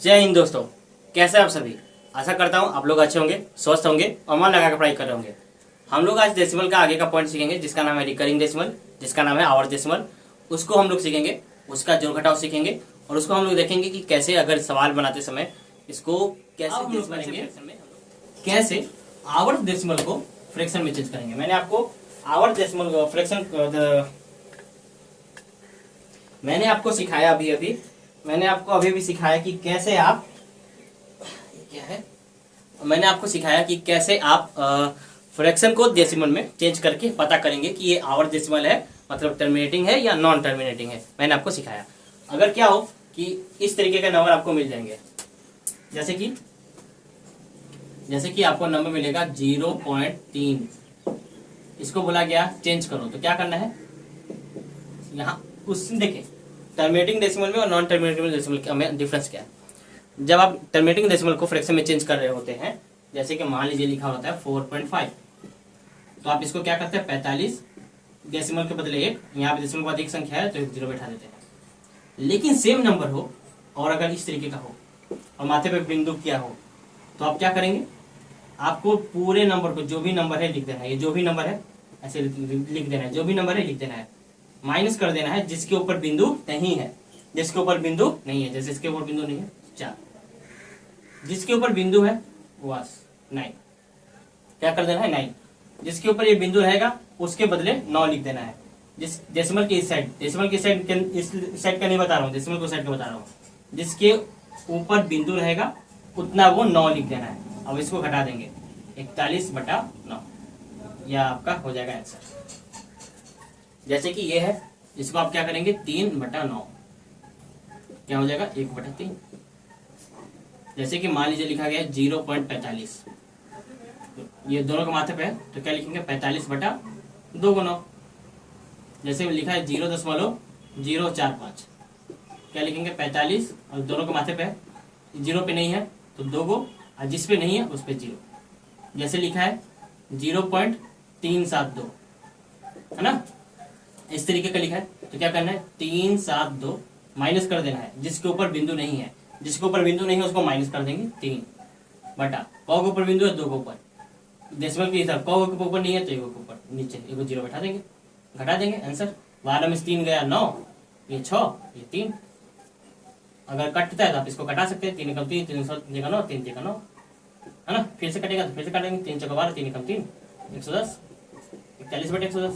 जय हिंद दोस्तों, कैसे आप सभी। आशा करता हूँ आप लोग अच्छे होंगे, स्वस्थ होंगे और मन लगा कर पढ़ाई कर रहे होंगे। हम लोग आज डेसिमल का आगे का पॉइंट सीखेंगे, जिसका नाम है रिकरिंग डेसिमल, जिसका नाम है आवर्त डेसिमल। उसको हम लोग सीखेंगे, उसका जोड़ घटाव सीखेंगे और उसको हम लोग देखेंगे कि कैसे अगर सवाल बनाते समय इसको कैसे हम लोग करेंगे, कैसे आवर्त डेसिमल को फ्रैक्शन में चेंज करेंगे। मैंने आपको आवर्त डेसिमल फ्रैक्शन मैंने आपको सिखाया मैंने आपको अभी भी सिखाया कि कैसे आप क्या है मैंने आपको सिखाया कि कैसे आप फ्रैक्शन को डेसिमल में चेंज करके पता करेंगे कि ये आवर्त डेसिमल है, मतलब टर्मिनेटिंग है या नॉन टर्मिनेटिंग है। मैंने आपको सिखाया। अगर क्या हो कि इस तरीके का नंबर आपको मिल जाएंगे, जैसे कि आपको नंबर मिलेगा 0.3, इसको बोला गया चेंज करो, तो क्या करना है, यहाँ उस देखिए टर्मिनेटिंग डेसिमल में और नॉन टर्मिनेटिंग डेसिमल में डिफरेंस क्या है। जब आप टर्मिनेटिंग डेसिमल को फ्रैक्शन में चेंज कर रहे होते हैं, जैसे कि मान लीजिए लिखा होता है 4.5, तो आप इसको क्या करते हैं 45 डेसिमल के बदले 1, यहाँ पे डेसिमल के बाद एक संख्या है तो एक जीरो बैठा देते हैं। लेकिन सेम नंबर हो और अगर इस तरीके का हो और माथे पे बिंदु किया हो, तो आप क्या करेंगे, आपको पूरे नंबर को जो भी नंबर है लिख देना है। ये जो भी नंबर है ऐसे लिख देना है, जो भी नंबर है लिख देना है, माइनस कर देना है जिसके ऊपर बिंदु नहीं है। जिसके ऊपर बिंदु नहीं है, जैसे इसके ऊपर बिंदु नहीं है 4, जिसके ऊपर बिंदु है बस 9, क्या कर देना है 9। जिसके ऊपर ये बिंदु रहेगा उसके बदले 9 लिख देना है। जिस डेसिमल की इस साइड, डेसिमल की साइड इस साइड का नहीं बता रहा हूँ, डेसिमल को साइड का बता रहा हूँ। जिसके ऊपर बिंदु रहेगा उतना वो 9 लिख देना है। अब इसको घटा देंगे 41/9, यह आपका हो जाएगा आंसर। जैसे कि ये है, इसको आप क्या करेंगे 3/9, क्या हो जाएगा 1/3। जैसे कि मान लीजिए लिखा गया है 0.45, ये दोनों के माथे पे है तो क्या लिखेंगे 45/2×9। जैसे लिखा है 0.045, क्या लिखेंगे 45 और दोनों के माथे पे है, जीरो पे नहीं है तो 2 गो और जिस पे नहीं है उस पे 0। जैसे लिखा है 0.372 है ना, इस तरीके का लिखा है तो क्या करना है 372 माइनस कर देना है। जिसके ऊपर बिंदु नहीं है, जिसके ऊपर बिंदु नहीं है उसको माइनस कर देंगे 3 बटा कौ के ऊपर बिंदु है 2 के ऊपर, डेसिमल के हिसाब कौ के ऊपर नहीं है तो 1 के ऊपर नीचे 1 जीरो बैठा देंगे, घटा देंगे आंसर। 12 में से 3 गया 9, ये 6, ये 3। अगर कटता है तो आप इसको कटा सकते हैं, 3 एकम 3, 3 जगह 9, 3 जगह 9 है ना। फिर से कटेगा तो फिर से काटेंगे, 3 चौका 12, 3 एकम 3, 110, 41/110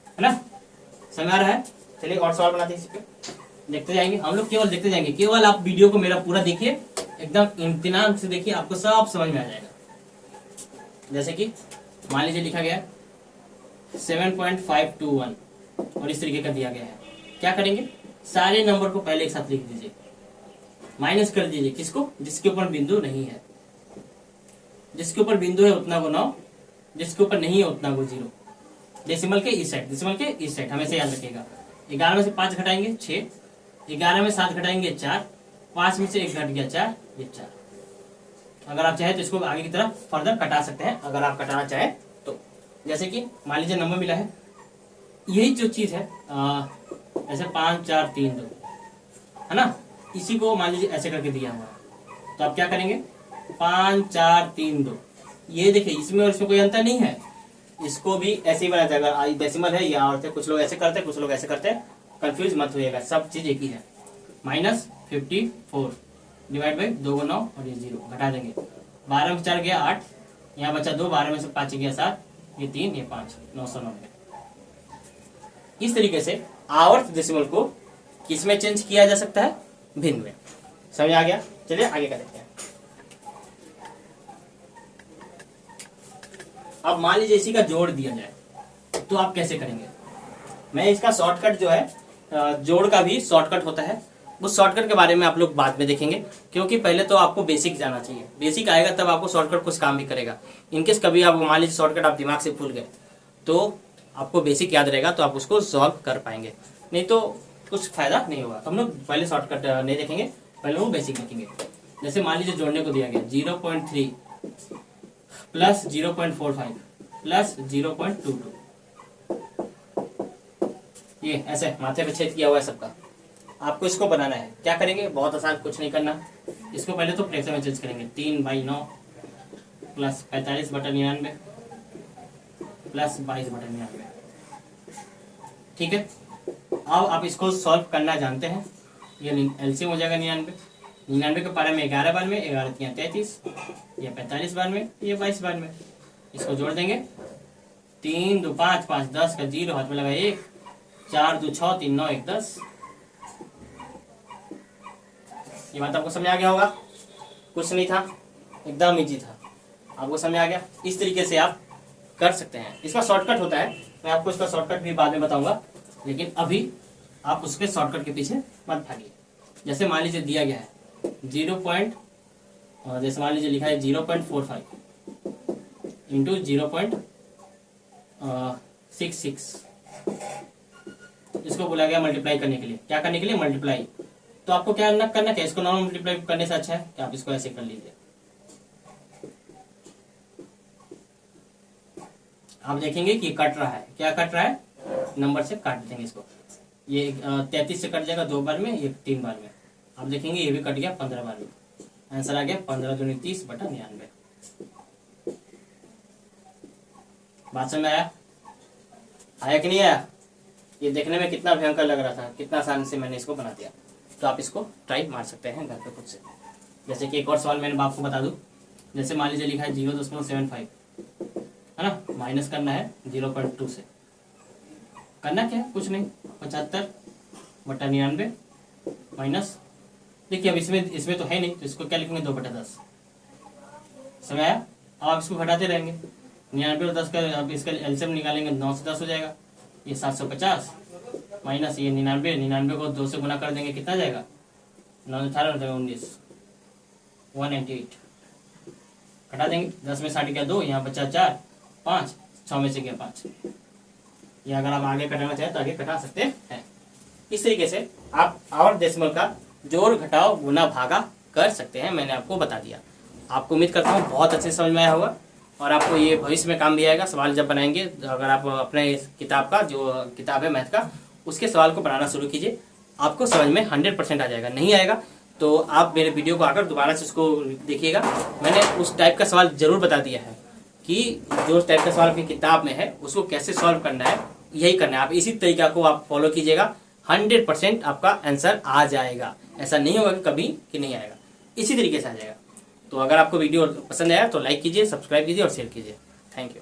है ना। समय आ रहा है, चलिए और सवाल बनाते हैं। इस पे देखते जाएंगे हम लोग, केवल देखते जाएंगे। केवल आप वीडियो को मेरा पूरा देखिए, एकदम इम्तिनान से देखिए, आपको सब समझ में आ जाएगा। जैसे कि मान लीजिए लिखा गया 7.521 और इस तरीके का दिया गया है, क्या करेंगे सारे नंबर को पहले एक साथ लिख दीजिए, माइनस कर दीजिए किसको, जिसके ऊपर बिंदु नहीं है। जिसके ऊपर बिंदु है उतना को 9, जिसके ऊपर नहीं है उतना को 0। डेसिमल के इस साइड, डेसिमल के इस साइड हमेशा याद रखिएगा। 11 में से 5 घटाएंगे 6, 11 में 7 घटाएंगे 4, 5 में से 1 घट गया 4, ये 4। अगर आप चाहे तो इसको आगे की तरफ फर्दर कटा सकते हैं, अगर आप कटाना चाहे तो। जैसे कि मान लीजिए नंबर मिला है, यही जो चीज है ऐसे 5 4 3 2 है ना, इसी को मान लीजिए ऐसे करके दिया हुआ है, तो आप क्या करेंगे 5 4 3 2। ये देखिए इसमें और इसमें कोई अंतर नहीं है, इसको भी ऐसे ही बनाया जाएगा। डेसिमल है या और कुछ लोग ऐसे करते हैं, कुछ लोग ऐसे करते हैं, कंफ्यूज मत होइएगा, सब चीज एक ही है। -54 डिवाइड बाई 2 को 9 और ये 0, घटा देंगे। 12 में 4 गया 8, यहाँ बचा 2, 12 में से 5 गया 7, ये 3, ये 5, 990। इस तरीके से आवर्त डेसिमल को किसमें चेंज किया जा सकता है, भिन्न में। समझ आ गया, चलिए आगे का देखते हैं। अब मान लीजिए इसी का जोड़ दिया जाए तो आप कैसे करेंगे। मैं इसका शॉर्टकट जो है, जोड़ का भी शॉर्टकट होता है, उस शॉर्टकट के बारे में आप लोग बाद में देखेंगे, क्योंकि पहले तो आपको बेसिक जाना चाहिए। बेसिक आएगा तब आपको शॉर्टकट कुछ काम भी करेगा। इनकेस कभी आप मान लीजिए शॉर्टकट आप दिमाग से भूल गए तो आपको बेसिक याद रहेगा, तो आप उसको सॉल्व कर पाएंगे, नहीं तो कुछ फायदा नहीं होगा। हम लोग पहले शॉर्टकट नहीं देखेंगे, पहले वो बेसिक देखेंगे। जैसे मान लीजिए जोड़ने को दिया गया 0.3 प्लस 0.45 प्लस 0.22, ये ऐसे माथे पे छेद किया हुआ है सबका। आपको इसको बनाना है। क्या करेंगे, बहुत आसान, कुछ नहीं करना। इसको पहले तो फ्रैक्शन में चेंज करेंगे। 3/9 प्लस 45/99 प्लस 22/99। ठीक है, अब आप इसको सॉल्व करना जानते हैं। ये एलसीएम हो जाएगा 99। 99 के पारे में 11 बार में, 11 3 33, ये 45 बार में, ये 22 बार में। इसको जोड़ देंगे। 3 2 5 5 10 का 0 हाथ में लगा 1, 4 2 6 3 9 1 10। ये बात आपको समझ आ गया होगा, कुछ नहीं था, एकदम इजी था, आपको समझ आ गया। इस तरीके से आप कर सकते हैं। इसका शॉर्टकट होता है, मैं आपको इसका शॉर्टकट भी बाद में बताऊंगा, लेकिन अभी आप उसके शॉर्टकट के पीछे मत भागिए। जैसे मान लीजिए दिया गया है जैसे मान लीजिए लिखा है 0.45 इंटू 0.66। इसको बोला गया मल्टीप्लाई करने के लिए। क्या करने के लिए, मल्टीप्लाई। तो आपको क्या करना क्या, इसको नॉर्मल मल्टीप्लाई करने से अच्छा है कि आप इसको ऐसे कर लीजिए। आप देखेंगे कि कट रहा है, क्या कट रहा है, नंबर से काट देंगे इसको। ये 33 से कट जाएगा 2 बार में, ये 3 बार में। आप देखेंगे ये भी कट गया 15 बार में। आंसर आ गया 15 दूनी 30/99। बात समझ में आया कि नहीं आया? ये देखने में कितना भयंकर लग रहा था, कितना आसान से मैंने इसको बना दिया। तो आप इसको ट्राई मार सकते हैं घर पे खुद से। जैसे कि एक और सवाल मैंने आपको बता दूं। जैसे मान लीजिए लिखा है 0.75, है ना, माइनस करना है 0.2 से। करना क्या है, कुछ नहीं, 75/99 माइनस, देखिए अब इसमें तो है नहीं, तो इसको क्या लिखेंगे, 2/10। समझ आया? अब आप इसको घटाते रहेंगे। 99 और 10 का अब इसका एलसीएम निकालेंगे, 9 से 10 हो जाएगा, ये 750 माइनस ये 99 को 2 से गुना कर देंगे, कितना जाएगा, 9 18 19 198। घटा देंगे, 10 में 60 गया 2, यहाँ बचा 4 5, 6 में से गया 5। ये अगर आप आगे कटाना चाहें तो आगे कटा सकते हैं। इस तरीके से आप और डेसिमल का जोड़ घटाव गुना भागा कर सकते हैं। मैंने आपको बता दिया। आपको उम्मीद करता हूँ बहुत अच्छे समझ में आया होगा और आपको ये भविष्य में काम भी आएगा। सवाल जब बनाएंगे, अगर आप अपने किताब का जो किताब है मैथ का, उसके सवाल को बनाना शुरू कीजिए, आपको समझ में 100% आ जाएगा। नहीं आएगा तो आप मेरे वीडियो को आकर दोबारा से उसको देखिएगा। मैंने उस टाइप का सवाल जरूर बता दिया है कि जो टाइप का सवाल आपकी किताब में है उसको कैसे सॉल्व करना है, यही करना है। आप इसी तरीका को आप फॉलो कीजिएगा, 100% आपका आंसर आ जाएगा। ऐसा नहीं होगा कभी कि नहीं आएगा, इसी तरीके से आ जाएगा। तो अगर आपको वीडियो पसंद आया तो लाइक कीजिए, सब्सक्राइब कीजिए और शेयर कीजिए। Thank you.